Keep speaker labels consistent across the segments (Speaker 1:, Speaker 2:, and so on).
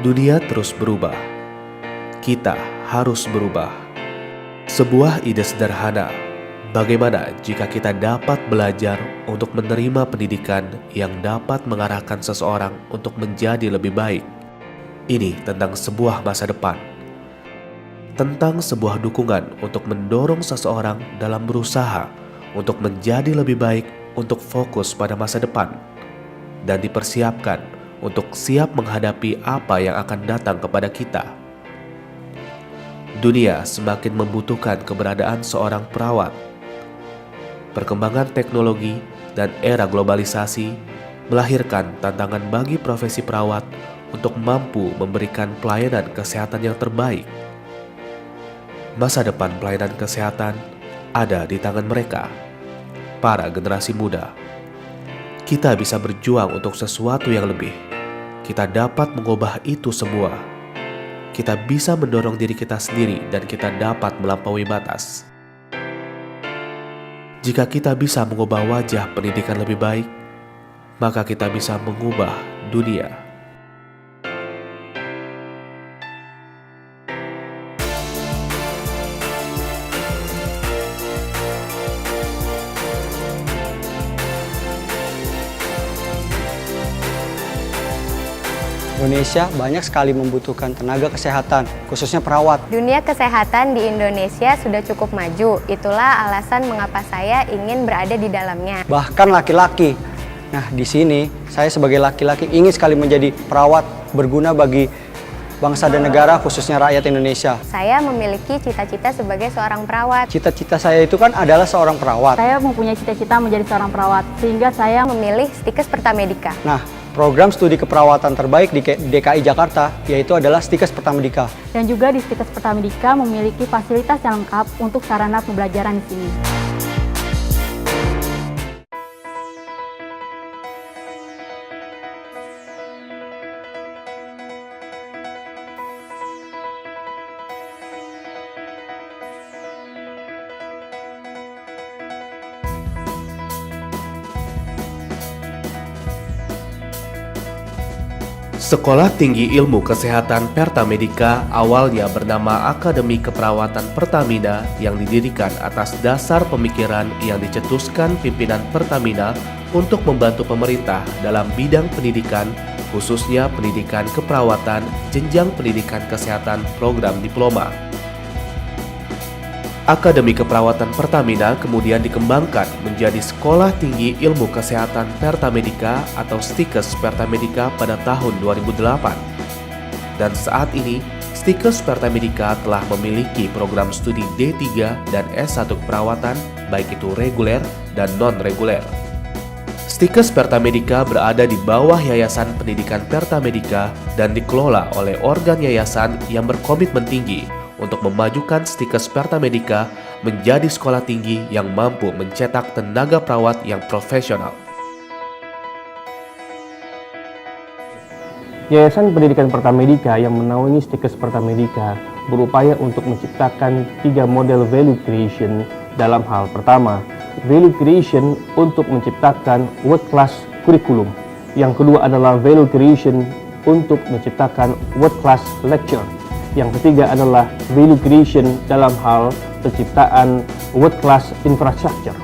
Speaker 1: Dunia terus berubah. Kita harus berubah. Sebuah ide sederhana, bagaimana jika kita dapat belajar untuk menerima pendidikan yang dapat mengarahkan seseorang untuk menjadi lebih baik. Ini tentang sebuah masa depan. Tentang sebuah dukungan untuk mendorong seseorang dalam berusaha untuk menjadi lebih baik untuk fokus pada masa depan dan dipersiapkan untuk siap menghadapi apa yang akan datang kepada kita. Dunia semakin membutuhkan keberadaan seorang perawat. Perkembangan teknologi dan era globalisasi melahirkan tantangan bagi profesi perawat untuk mampu memberikan pelayanan kesehatan yang terbaik. Masa depan pelayanan kesehatan ada di tangan mereka, para generasi muda. Kita bisa berjuang untuk sesuatu yang lebih. Kita dapat mengubah itu semua. Kita bisa mendorong diri kita sendiri dan kita dapat melampaui batas. Jika kita bisa mengubah wajah pendidikan lebih baik, maka kita bisa mengubah dunia.
Speaker 2: Indonesia banyak sekali membutuhkan tenaga kesehatan, khususnya perawat.
Speaker 3: Dunia kesehatan di Indonesia sudah cukup maju, itulah alasan mengapa saya ingin berada di dalamnya.
Speaker 2: Bahkan laki-laki. Nah, di sini saya sebagai laki-laki ingin sekali menjadi perawat berguna bagi bangsa dan negara, khususnya rakyat Indonesia.
Speaker 3: Saya memiliki cita-cita sebagai seorang perawat.
Speaker 2: Cita-cita saya itu kan adalah seorang perawat.
Speaker 4: Saya mempunyai cita-cita menjadi seorang perawat, sehingga saya
Speaker 3: memilih Stikes Pertamedika.
Speaker 2: Nah, program studi keperawatan terbaik di DKI Jakarta yaitu adalah Stikes Pertamedika.
Speaker 4: Dan juga di Stikes Pertamedika memiliki fasilitas yang lengkap untuk sarana pembelajaran di sini.
Speaker 1: Sekolah Tinggi Ilmu Kesehatan Pertamedika awalnya bernama Akademi Keperawatan Pertamina yang didirikan atas dasar pemikiran yang dicetuskan pimpinan Pertamina untuk membantu pemerintah dalam bidang pendidikan, khususnya pendidikan keperawatan, jenjang pendidikan kesehatan program diploma. Akademi Keperawatan Pertamina kemudian dikembangkan menjadi Sekolah Tinggi Ilmu Kesehatan Pertamedika atau Stikes Pertamedika pada tahun 2008. Dan saat ini, Stikes Pertamedika telah memiliki program studi D3 dan S1 keperawatan, baik itu reguler dan non-reguler. Stikes Pertamedika berada di bawah Yayasan Pendidikan Pertamedika dan dikelola oleh organ yayasan yang berkomitmen tinggi untuk memajukan Stikes Pertamedika menjadi sekolah tinggi yang mampu mencetak tenaga perawat yang profesional.
Speaker 5: Yayasan Pendidikan Pertamedika yang menaungi Stikes Pertamedika berupaya untuk menciptakan 3 model value creation dalam hal pertama, value creation untuk menciptakan world class kurikulum. Yang kedua adalah value creation untuk menciptakan world class lecture. Yang ketiga adalah value creation dalam hal penciptaan world class infrastructure.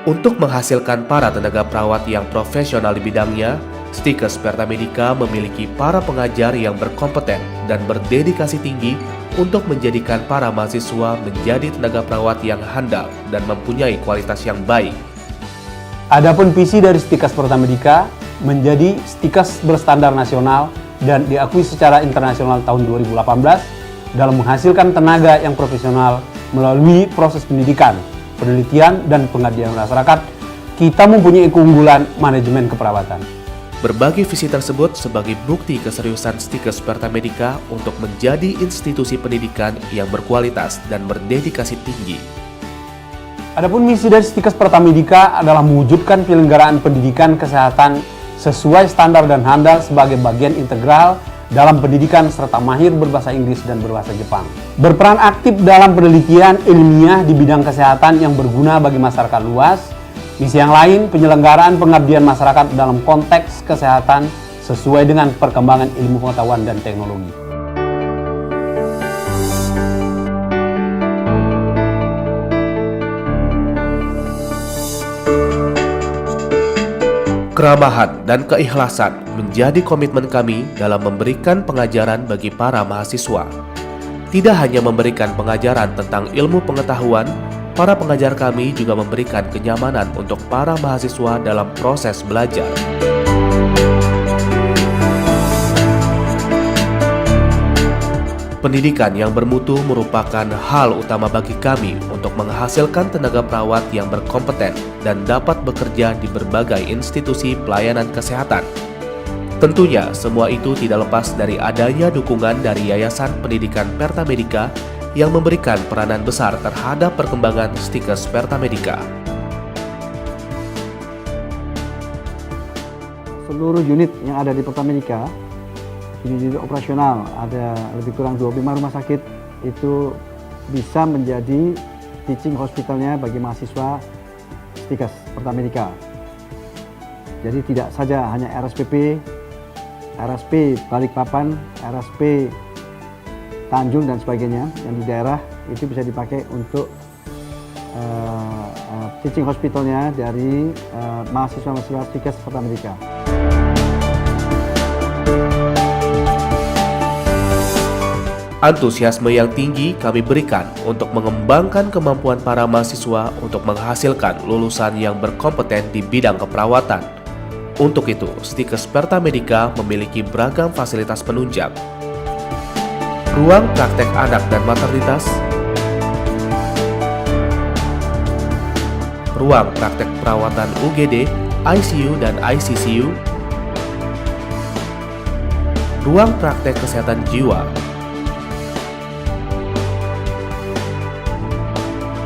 Speaker 1: Untuk menghasilkan para tenaga perawat yang profesional di bidangnya, Stikes Pertamedika memiliki para pengajar yang berkompeten dan berdedikasi tinggi untuk menjadikan para mahasiswa menjadi tenaga perawat yang handal dan mempunyai kualitas yang baik.
Speaker 6: Adapun visi dari Stikes Pertamedika menjadi Stikes berstandar nasional dan diakui secara internasional tahun 2018 dalam menghasilkan tenaga yang profesional melalui proses pendidikan, penelitian, dan pengabdian masyarakat. Kita mempunyai keunggulan manajemen keperawatan.
Speaker 1: Berbagai visi tersebut sebagai bukti keseriusan Stikes Pertamedika untuk menjadi institusi pendidikan yang berkualitas dan berdedikasi tinggi.
Speaker 6: Adapun misi dari Stikes Pertamedika adalah mewujudkan penyelenggaraan pendidikan kesehatan sesuai standar dan handal sebagai bagian integral dalam pendidikan serta mahir berbahasa Inggris dan berbahasa Jepang. Berperan aktif dalam penelitian ilmiah di bidang kesehatan yang berguna bagi masyarakat luas. Misi yang lain, penyelenggaraan pengabdian masyarakat dalam konteks kesehatan sesuai dengan perkembangan ilmu pengetahuan dan teknologi.
Speaker 1: Keramahan dan keikhlasan menjadi komitmen kami dalam memberikan pengajaran bagi para mahasiswa. Tidak hanya memberikan pengajaran tentang ilmu pengetahuan, para pengajar kami juga memberikan kenyamanan untuk para mahasiswa dalam proses belajar. Pendidikan yang bermutu merupakan hal utama bagi kami untuk menghasilkan tenaga perawat yang berkompeten dan dapat bekerja di berbagai institusi pelayanan kesehatan. Tentunya semua itu tidak lepas dari adanya dukungan dari Yayasan Pendidikan Pertamedika yang memberikan peranan besar terhadap perkembangan Stikes Pertamedika.
Speaker 7: Seluruh unit yang ada di Pertamedika, unit operasional, ada lebih kurang 25 rumah sakit, itu bisa menjadi teaching hospitalnya bagi mahasiswa Stikes Pertamedika. Jadi tidak saja hanya RSPP, RSP Balikpapan, RSP Tanjung dan sebagainya yang di daerah itu bisa dipakai untuk teaching hospitalnya dari mahasiswa-mahasiswa Stikes Pertamedika.
Speaker 1: Antusiasme yang tinggi kami berikan untuk mengembangkan kemampuan para mahasiswa untuk menghasilkan lulusan yang berkompeten di bidang keperawatan. Untuk itu, Stikes Pertamedika memiliki beragam fasilitas penunjang. Ruang praktek anak dan maternitas, ruang praktek perawatan UGD, ICU dan ICCU, ruang praktek kesehatan jiwa,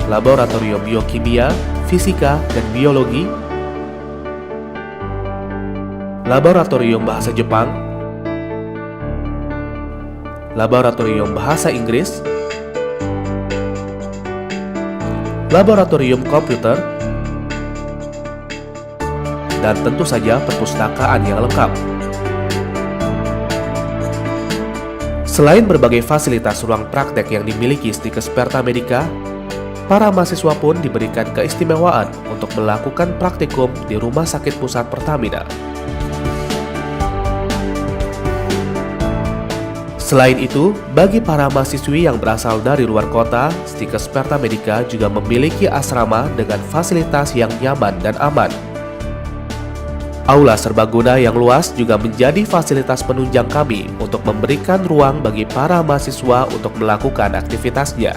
Speaker 1: laboratorium biokimia, fisika, dan biologi, laboratorium bahasa Jepang, laboratorium bahasa Inggris, laboratorium komputer, dan tentu saja perpustakaan yang lengkap. Selain berbagai fasilitas ruang praktek yang dimiliki Stikes Pertamedika, para mahasiswa pun diberikan keistimewaan untuk melakukan praktikum di Rumah Sakit Pusat Pertamina. Selain itu, bagi para mahasiswi yang berasal dari luar kota, Stikes Pertamedika juga memiliki asrama dengan fasilitas yang nyaman dan aman. Aula serbaguna yang luas juga menjadi fasilitas penunjang kami untuk memberikan ruang bagi para mahasiswa untuk melakukan aktivitasnya.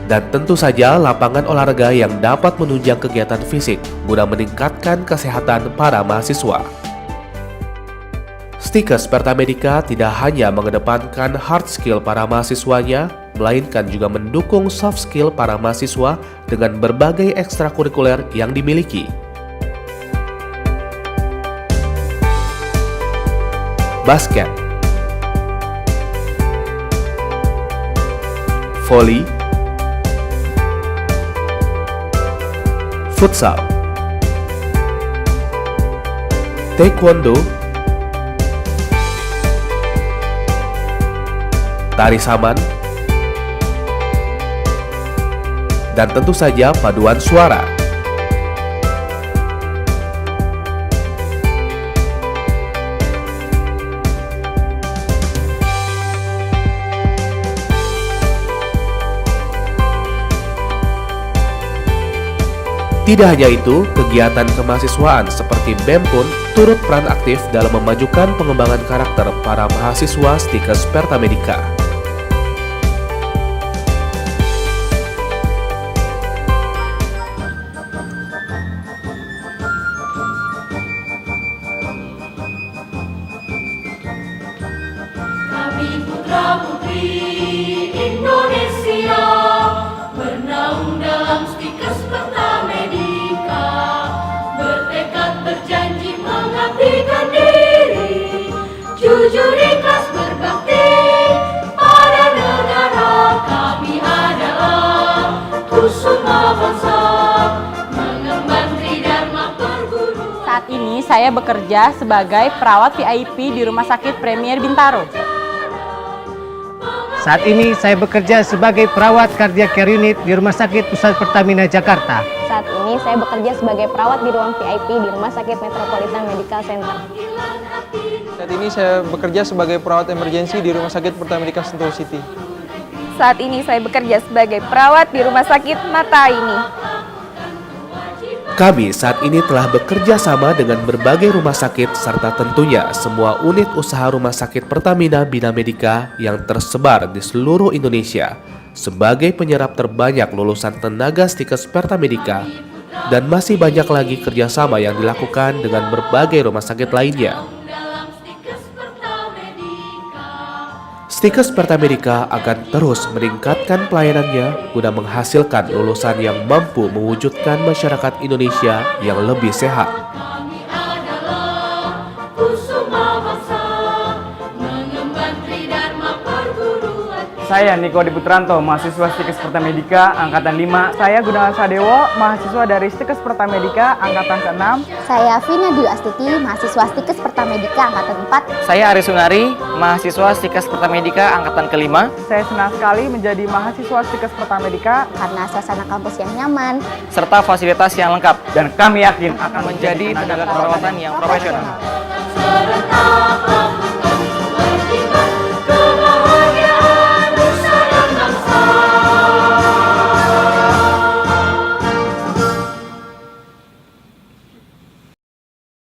Speaker 1: Dan tentu saja lapangan olahraga yang dapat menunjang kegiatan fisik guna meningkatkan kesehatan para mahasiswa. Stikes Pertamedika tidak hanya mengedepankan hard skill para mahasiswanya, melainkan juga mendukung soft skill para mahasiswa dengan berbagai ekstrakurikuler yang dimiliki. Basket, voli, futsal, taekwondo, tari saman, dan tentu saja paduan suara. Tidak hanya itu, kegiatan kemahasiswaan seperti BEM pun turut peran aktif dalam memajukan pengembangan karakter para mahasiswa Stikes Pertamedika.
Speaker 8: Kami putra-putri Indonesia.
Speaker 4: Saat ini saya bekerja sebagai perawat VIP di Rumah Sakit Premier Bintaro.
Speaker 8: Saat ini saya bekerja sebagai perawat Cardiac Care Unit di Rumah Sakit Pusat Pertamina Jakarta.
Speaker 3: Saat ini saya bekerja sebagai perawat di ruang VIP di Rumah Sakit Metropolitan Medical Center.
Speaker 9: Saat ini saya bekerja sebagai perawat emergensi di Rumah Sakit Pertamina Sentul City.
Speaker 10: Saat ini saya bekerja sebagai perawat di Rumah Sakit Mata ini.
Speaker 1: Kami saat ini telah bekerja sama dengan berbagai rumah sakit serta tentunya semua unit usaha Rumah Sakit Pertamina Bina Medica yang tersebar di seluruh Indonesia sebagai penyerap terbanyak lulusan tenaga stikes Pertamedica, dan masih banyak lagi kerjasama yang dilakukan dengan berbagai rumah sakit lainnya. Stikes Pertamedica akan terus meningkatkan pelayanannya guna menghasilkan lulusan yang mampu mewujudkan masyarakat Indonesia yang lebih sehat.
Speaker 11: Saya Niko Diputranto, mahasiswa Stikes Pertamedica Angkatan 5. Saya Gunawan Sadewo, mahasiswa dari Stikes Pertamedica Angkatan ke-6.
Speaker 12: Saya Vina Dwi Astuti, mahasiswa Stikes Pertamedica Angkatan 4.
Speaker 13: Saya Aris Sunari, mahasiswa Stikes Pertamedica Angkatan ke-5.
Speaker 11: Saya senang sekali menjadi mahasiswa Stikes Pertamedica
Speaker 12: karena suasana kampus yang nyaman
Speaker 13: serta fasilitas yang lengkap,
Speaker 11: dan kami yakin
Speaker 13: akan menjadi tenaga keperawatan yang profesional.